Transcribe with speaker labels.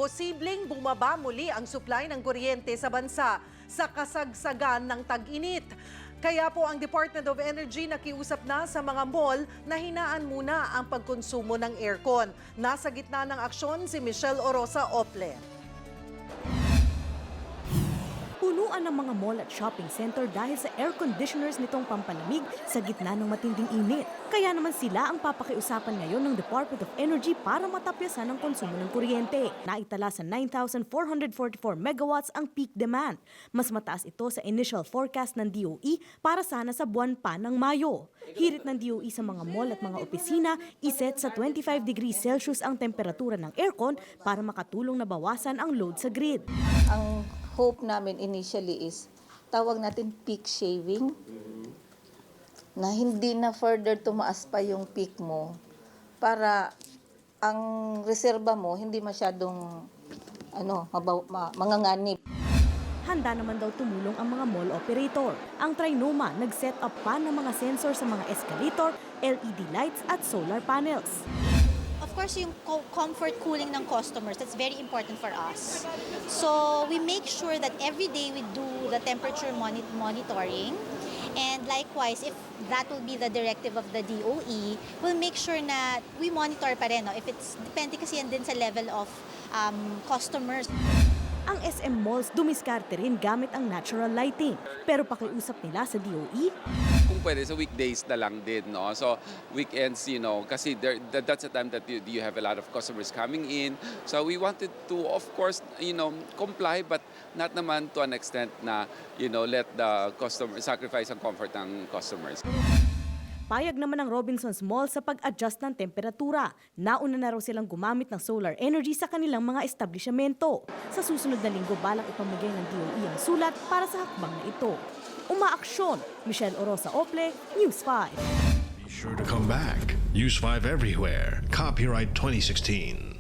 Speaker 1: posibleng bumaba muli ang supply ng kuryente sa bansa sa kasagsagan ng tag-init. Kaya po ang Department of Energy nakiusap na sa mga mall na hinaan muna ang pagkonsumo ng aircon. Nasa gitna ng aksyon si Michelle Orosa Ople.
Speaker 2: Punuan ng mga mall at shopping center dahil sa air conditioners nitong pampalamig sa gitna ng matinding init. Kaya naman sila ang papakiusapan ngayon ng Department of Energy para matapyasan ang konsumo ng kuryente. Naitala sa 9,444 megawatts ang peak demand. Mas mataas ito sa initial forecast ng DOE para sana sa buwan pa ng Mayo. Hirit ng DOE sa mga mall at mga opisina, iset sa 25 degrees Celsius ang temperatura ng aircon para makatulong na bawasan ang load sa grid.
Speaker 3: Ang hope namin initially is tawag natin peak shaving, na hindi na further tumaas pa yung peak mo para ang reserba mo hindi masyadong manganganib.
Speaker 2: Handa naman daw tumulong ang mga mall operator. Ang Trinoma nag-set up pa ng mga sensor sa mga escalator, LED lights at solar panels.
Speaker 4: Of course, yung comfort cooling ng customers, that's very important for us. So we make sure that every day we do the temperature monitoring. And likewise, if that will be the directive of the DOE, we'll make sure na we monitor pa rin. No? If it's, depende kasi yan din sa level of customers.
Speaker 2: Ang SM malls dumiskarte rin gamit ang natural lighting. Pero pakiusap nila sa DOE,
Speaker 5: kung pwede sa weekdays na lang din, no? So weekends, kasi that's the time that you have a lot of customers coming in. So we wanted to, of course, comply, but not naman to an extent na, let the customer sacrifice ang comfort ng customers.
Speaker 2: payag naman ang Robinsons Mall sa pag-adjust ng temperatura. Nauna na raw silang gumamit ng solar energy sa kanilang mga establishmento. Sa susunod na linggo, balak ipamigay ng DOE ang sulat para sa hakbang na ito. Umaaksyon, Michelle Orosa Ople, News 5.
Speaker 6: Be sure to come back. News 5 everywhere. Copyright 2016.